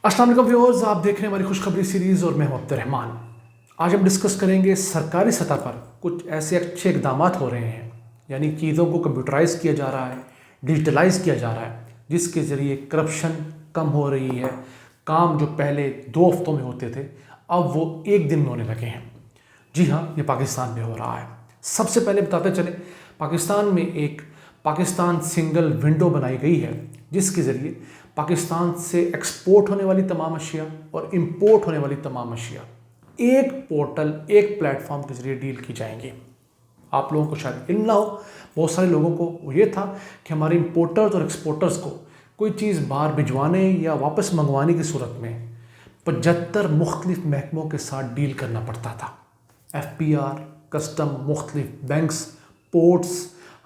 अस्सलाम वालेकुम व्यूअर्स, आप देख रहे हैं हमारी खुशखबरी सीरीज़ और मैं हूं अब्दुर्रहमान। आज हम डिस्कस करेंगे सरकारी सतह पर कुछ ऐसे अच्छे इकदाम हो रहे हैं, यानी चीज़ों को कंप्यूटराइज किया जा रहा है, डिजिटलाइज किया जा रहा है, जिसके ज़रिए करप्शन कम हो रही है। काम जो पहले 2 हफ्तों में होते थे अब वो 1 दिन में होने लगे हैं। जी हाँ, ये पाकिस्तान में हो रहा है। सबसे पहले बताते चले, पाकिस्तान में एक पाकिस्तान सिंगल विंडो बनाई गई है, जिसके ज़रिए पाकिस्तान से एक्सपोर्ट होने वाली तमाम अशिया और इंपोर्ट होने वाली तमाम अशिया एक पोर्टल, एक प्लेटफॉर्म के ज़रिए डील की जाएंगी। आप लोगों को शायद इल्म ना हो, बहुत सारे लोगों को ये था कि हमारे इंपोर्टर्स और एक्सपोर्टर्स को कोई चीज़ बाहर भिजवाने या वापस मंगवाने की सूरत में 75 मुख्तलिफ महकमों के साथ डील करना पड़ता था। FPR, कस्टम, मुख्तलिफ बैंक्स, पोर्ट्स,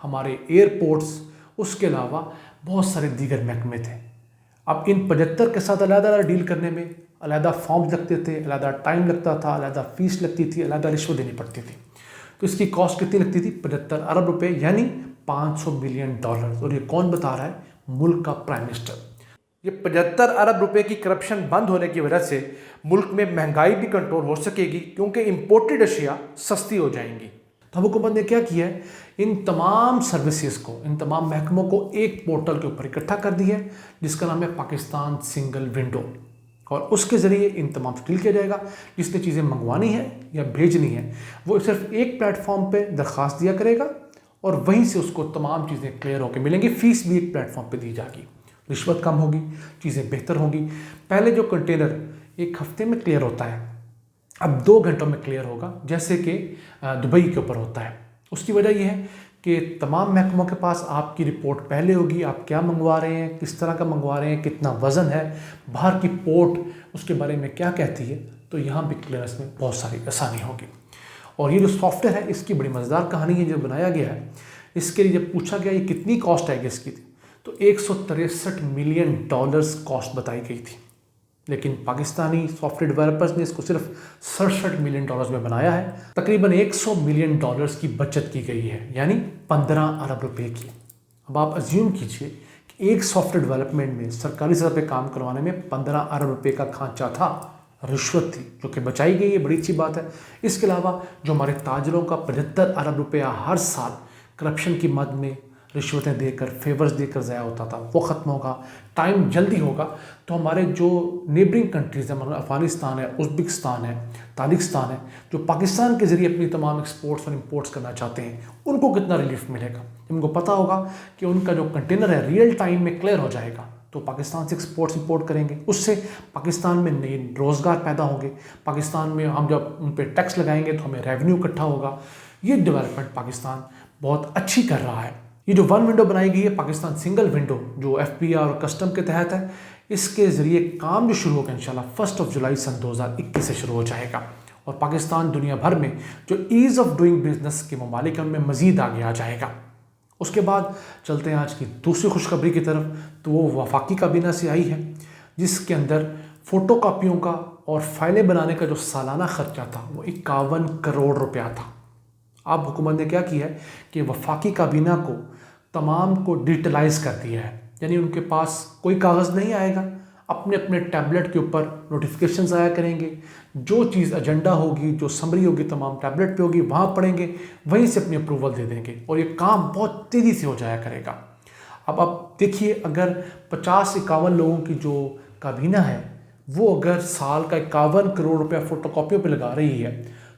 हमारे एयरपोर्ट्स, उसके अलावा बहुत सारे दीगर महकमे थे। अब इन 75 के साथ अलग डील करने में अलग फॉर्म्स लगते थे, अलग टाइम लगता था, अलग फीस लगती थी, अलग रिश्वत देनी पड़ती थी। तो इसकी कॉस्ट कितनी लगती थी? 75 अरब रुपए, यानी $500 मिलियन। और ये कौन बता रहा है? मुल्क का प्राइम मिनिस्टर। ये 75 अरब रुपए की करप्शन बंद होने की वजह से मुल्क में महंगाई भी कंट्रोल हो सकेगी, क्योंकि इंपोर्टेड अशिया सस्ती हो जाएंगी। तो हुकूमत ने क्या किया है, इन तमाम सर्विसेज को, इन तमाम महकमों को एक पोर्टल के ऊपर इकट्ठा कर दिया है, जिसका नाम है पाकिस्तान सिंगल विंडो। और उसके ज़रिए इन तमाम से डील किया जाएगा। जिसने चीज़ें मंगवानी है या भेजनी है, वो सिर्फ एक प्लेटफॉर्म पे दरख्वास्त दिया करेगा और वहीं से उसको तमाम चीज़ें क्लियर होकर मिलेंगी। फ़ीस भी एक प्लेटफॉर्म पे दी जाएगी, रिश्वत कम होगी, चीज़ें बेहतर होंगी। पहले जो कंटेनर 1 हफ्ते में क्लियर होता है, अब 2 घंटों में क्लियर होगा, जैसे कि दुबई के ऊपर होता है। उसकी वजह यह है कि तमाम महकमों के पास आपकी रिपोर्ट पहले होगी, आप क्या मंगवा रहे हैं, किस तरह का मंगवा रहे हैं, कितना वज़न है, बाहर की पोर्ट उसके बारे में क्या कहती है। तो यहाँ भी क्लियरेंस में बहुत सारी आसानी होगी। और ये जो सॉफ्टवेयर है, इसकी बड़ी मज़ेदार कहानी है जो बनाया गया है। इसके लिए जब पूछा गया ये कितनी कॉस्ट आएगी इसकी, तो $163 मिलियन कॉस्ट बताई गई थी। लेकिन पाकिस्तानी सॉफ्टवेयर डेवलपर्स ने इसको सिर्फ $67 मिलियन में बनाया है। तकरीबन $100 मिलियन की बचत की गई है, यानी 15 अरब रुपए की। अब आप अज्यूम कीजिए कि एक सॉफ्टवेयर डेवलपमेंट में सरकारी सतह पे काम करवाने में 15 अरब रुपए का खांचा था, रिश्वत थी, जो कि बचाई गई है, बड़ी अच्छी बात है। इसके अलावा जो हमारे ताजरों का 75 अरब रुपया हर साल करप्शन की मद में रिश्वतें देकर, फेवर्स देकर ज़ाया होता था, वो ख़त्म होगा, टाइम जल्दी होगा। तो हमारे जो नेबरिंग कंट्रीज़ हैं, मतलब अफ़गानिस्तान है, उज़्बेकिस्तान है, ताजिकिस्तान है, जो पाकिस्तान के ज़रिए अपनी तमाम एक्सपोर्ट्स और इंपोर्ट्स करना चाहते हैं, उनको कितना रिलीफ मिलेगा। उनको पता होगा कि उनका जो कंटेनर है रियल टाइम में क्लियर हो जाएगा, तो पाकिस्तान से एक्सपोर्ट्स इंपोर्ट करेंगे, उससे पाकिस्तान में नए रोज़गार पैदा होंगे। पाकिस्तान में हम जब उन पर टैक्स लगाएंगे तो हमें रेवेन्यू इकट्ठा होगा। ये डेवलपमेंट पाकिस्तान बहुत अच्छी कर रहा है। ये जो वन विंडो बनाई गई है, पाकिस्तान सिंगल विंडो, जो FPR और कस्टम के तहत है, इसके ज़रिए काम जो शुरू होगा इंशाल्लाह 1 जुलाई सन 2021 से शुरू हो जाएगा। और पाकिस्तान दुनिया भर में जो ईज़ ऑफ डूइंग बिजनेस के ममालिक हैं, उनमें मज़ीद आगे आ जाएगा। उसके बाद चलते हैं आज की दूसरी खुशखबरी की तरफ। तो वो वफाकी काबीना से आई है, जिसके अंदर फ़ोटो कापियों का और फाइलें बनाने का जो सालाना ख़र्चा था वो 51 करोड़ रुपया था। अब हुकूमत ने क्या किया है कि वफाकी काबीना को तमाम को डिजिटलाइज कर दिया है, यानी उनके पास कोई कागज़ नहीं आएगा, अपने अपने टैबलेट के ऊपर नोटिफिकेशंस आया करेंगे। जो चीज़ एजेंडा होगी, जो समरी होगी, तमाम टैबलेट पे होगी, वहाँ पढ़ेंगे, वहीं से अपनी अप्रूवल दे देंगे और ये काम बहुत तेज़ी से हो जाया करेगा। अब आप देखिए, अगर 50-51 लोगों की जो काबीना है, वो अगर साल का 51 करोड़ रुपया फ़ोटोकॉपियों पर लगा रही है,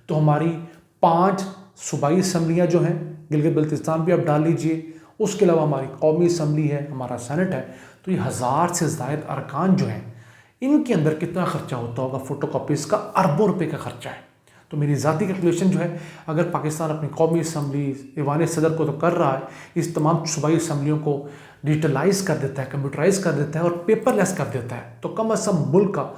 तो हमारी 5 सूबाई असम्बलियाँ जो हैं, गिलगित बल्तिस्तान भी आप डाल लीजिए, उसके अलावा हमारी कौमी असम्बली है, हमारा सेनेट है, तो ये 1000 से ज़ायद अरकान जो हैं, इनके अंदर कितना ख़र्चा होता होगा? फ़ोटोकॉपीज़ का अरबों रुपए का ख़र्चा है। तो मेरी ज़ाती कैलकुलेशन जो है, अगर पाकिस्तान अपनी कौमी असम्बली, ईवान सदर को तो कर रहा है, इस तमाम सूबाई असम्बलियों को डिजिटलाइज कर देता है, कंप्यूटराइज कर देता है और पेपरलेस कर देता है, तो कम अज़ कम मुल्क का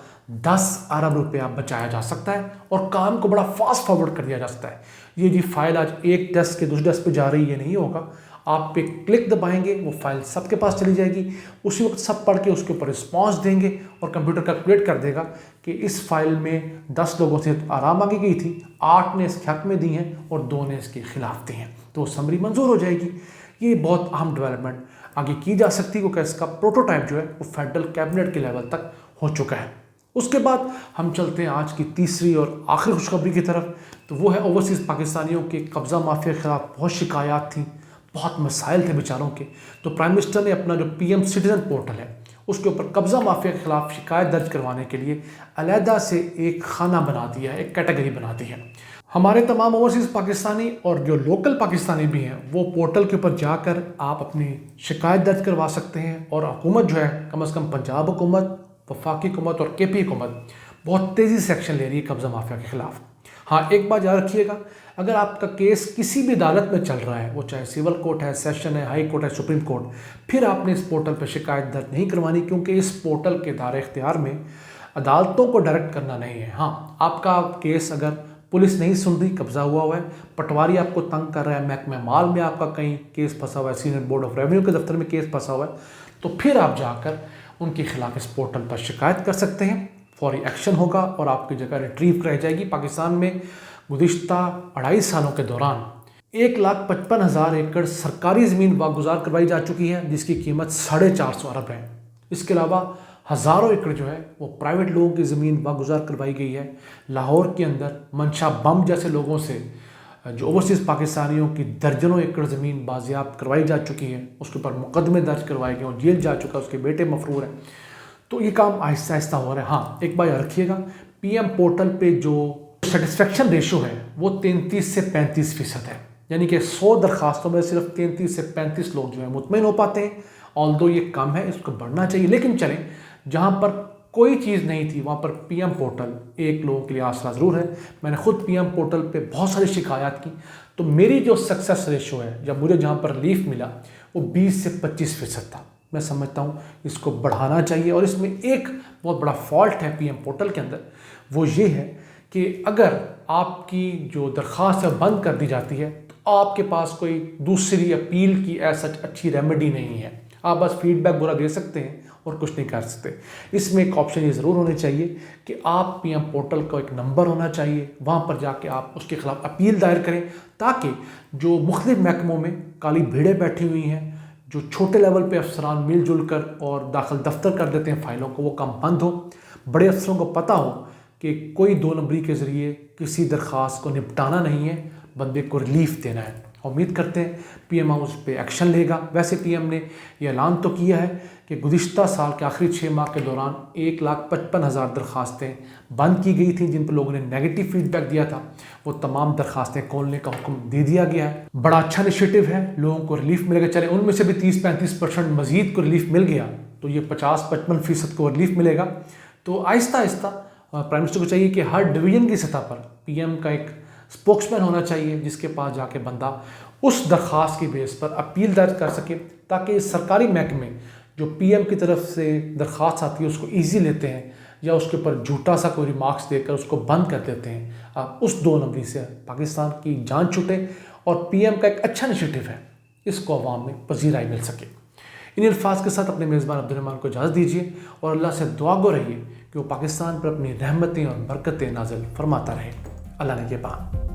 10 अरब रुपया बचाया जा सकता है और काम को बड़ा फास्ट फॉरवर्ड कर दिया जा सकता है। ये जी फाइल आज एक डेस्क के दूसरे डेस्क पे जा रही है, नहीं होगा। आप पे क्लिक दबाएंगे, वो फाइल सबके पास चली जाएगी, उसी वक्त सब पढ़ के उसके ऊपर रिस्पॉन्स देंगे और कंप्यूटर कैलकुलेट कर देगा कि इस फाइल में 10 लोगों से आराम मांगी गई थी, 8 ने इसके हक में दी हैं और 2 ने इसके खिलाफ दी हैं, तो समरी मंजूर हो जाएगी। ये बहुत अहम डेवलपमेंट आगे की जा सकती है, क्योंकि इसका प्रोटोटाइप जो है वो फेडरल कैबिनेट के लेवल तक हो चुका है। उसके बाद हम चलते हैं आज की तीसरी और आखिरी खुशखबरी की तरफ। तो वो है ओवरसीज़ पाकिस्तानियों के कब्ज़ा माफिया के खिलाफ बहुत शिकायत थी, बहुत मसाइल थे बेचारों के। तो प्राइम मिनिस्टर ने अपना जो PM सिटीज़न पोर्टल है उसके ऊपर कब्ज़ा माफिया के खिलाफ शिकायत दर्ज करवाने के लिए अलहदा से एक खाना बना दिया है, एक कैटेगरी बना दी है। हमारे तमाम ओवरसीज़ पाकिस्तानी और जो लोकल पाकिस्तानी भी हैं वो पोर्टल के ऊपर जाकर आप अपनी शिकायत दर्ज करवा सकते हैं। और हुकूमत जो है कम से कम पंजाब हुकूमत, वफाकी हुकूमत और KP हुकूमत बहुत तेज़ी से एक्शन ले रही है कब्ज़ा माफिया के खिलाफ। हाँ, एक बात याद रखिएगा, अगर आपका केस किसी भी अदालत में चल रहा है, वो चाहे सिविल कोर्ट है, सेशन है, हाई कोर्ट है, सुप्रीम कोर्ट, फिर आपने इस पोर्टल पर शिकायत दर्ज नहीं करवानी, क्योंकि इस पोर्टल के दायरे इख्तियार में अदालतों को डायरेक्ट करना नहीं है। हाँ, आपका केस अगर पुलिस नहीं सुन रही, कब्जा हुआ है, पटवारी आपको तंग कर रहा है, महकमे माल में आपका कहीं केस फंसा हुआ है, सीनियर बोर्ड ऑफ रेवेन्यू के दफ्तर में केस फंसा हुआ है, तो फिर आप जाकर उनके खिलाफ इस पोर्टल पर शिकायत कर सकते हैं। फौरी एक्शन होगा और आपकी जगह रिट्रीव कराई जाएगी। पाकिस्तान में गुज़िश्ता 2.5 सालों के दौरान 1,55,000 एकड़ सरकारी ज़मीन वागुजार करवाई जा चुकी है, जिसकी कीमत 450 अरब है। इसके अलावा हज़ारों एकड़ जो है वो प्राइवेट लोगों की ज़मीन वागुजार करवाई गई है। लाहौर के अंदर मंशा बम जैसे लोगों से जो ओवरसीज़ पाकिस्तानियों की दर्जनों एकड़ ज़मीन बाजियाब करवाई जा चुकी है, उसके ऊपर मुकदमे दर्ज करवाए गए और जेल जा चुका है, उसके बेटे मफरूर हैं। तो ये काम आहिस्ता आहिस्ता हो रहा है। हाँ, एक बार याद रखिएगा, PM पोर्टल पे जो सेटिस्फेक्शन रेशो है वो 33 से 35% है, यानी कि 100 दरखास्तों में सिर्फ 33 से 35 लोग जो है मुतमईन हो पाते हैं। ऑल्दो ये कम है, इसको बढ़ना चाहिए, लेकिन चलें, जहाँ पर कोई चीज़ नहीं थी वहाँ पर PM पोर्टल एक लोगों के लिए आसरा ज़रूर है। मैंने खुद PM पोर्टल पे बहुत सारी शिकायत की, तो मेरी जो सक्सेस रेशो है, जब मुझे जहाँ पर रिलीफ मिला, वो 20 से 25% था। मैं समझता हूँ इसको बढ़ाना चाहिए। और इसमें एक बहुत बड़ा फॉल्ट है PM पोर्टल के अंदर, वो ये है कि अगर आपकी जो दरख्वास्त है बंद कर दी जाती है तो आपके पास कोई दूसरी अपील की ऐसा अच्छी रेमेडी नहीं है। आप बस फीडबैक बुरा दे सकते हैं और कुछ नहीं कर सकते। इसमें एक ऑप्शन ये ज़रूर होनी चाहिए कि आप PM पोर्टल का एक नंबर होना चाहिए, वहाँ पर जाके आप उसके खिलाफ अपील दायर करें, ताकि जो मुख्तलिफ महकमों में काली भीड़ें बैठी हुई हैं, जो छोटे लेवल पे अफसरान मिलजुल कर और दाखिल दफ्तर कर देते हैं फाइलों को, वो काम बंद हो। बड़े अफसरों को पता हो कि कोई 2 नंबरी के ज़रिए किसी दरख्वास्त को निपटाना नहीं है, बंदे को रिलीफ देना है। उम्मीद करते हैं PM हाउस पे एक्शन लेगा। वैसे PM ने यह ऐलान तो किया है कि गुज़िश्ता साल के आखिरी 6 माह के दौरान 1,55,000 दरख्वास्तें बंद की गई थी, जिन पर लोगों ने नेगेटिव फीडबैक दिया था। वो तमाम दरख्वास्तें खोलने का हुक्म दे दिया गया है। बड़ा अच्छा इनिशिएटिव है, लोगों को रिलीफ मिलेगा। चले उनमें से भी 30-35% मज़ीद को रिलीफ मिल गया, तो ये 50-55% को रिलीफ मिलेगा। तो आहिस्ता आहिस्ता प्राइम मिनिस्टर को चाहिए कि हर डिवीज़न की सतह पर PM का एक स्पोक्समैन होना चाहिए, जिसके पास जाके बंदा उस दरख्वास्त की बेस पर अपील दर्ज कर सके, ताकि सरकारी महकमे जो PM की तरफ से दरख्वास्त आती है उसको ईजी लेते हैं या उसके ऊपर झूठा सा कोई रिमार्क्स देकर उसको बंद कर देते हैं। उस 2 नंबरी से पाकिस्तान की जान छूटे और PM का एक अच्छा इनिशिएटिव है, इसको अवाम में पजीराई मिल सके। इन अल्फाज के साथ अपने मेज़बान अब्दुर्रहमान को इजाज़त दीजिए और अल्लाह से दुआ गो रहिए कि वो पाकिस्तान पर अपनी रहमतें और बरकतें नाज़िल फरमाता रहे। अल्लाह ने के पान।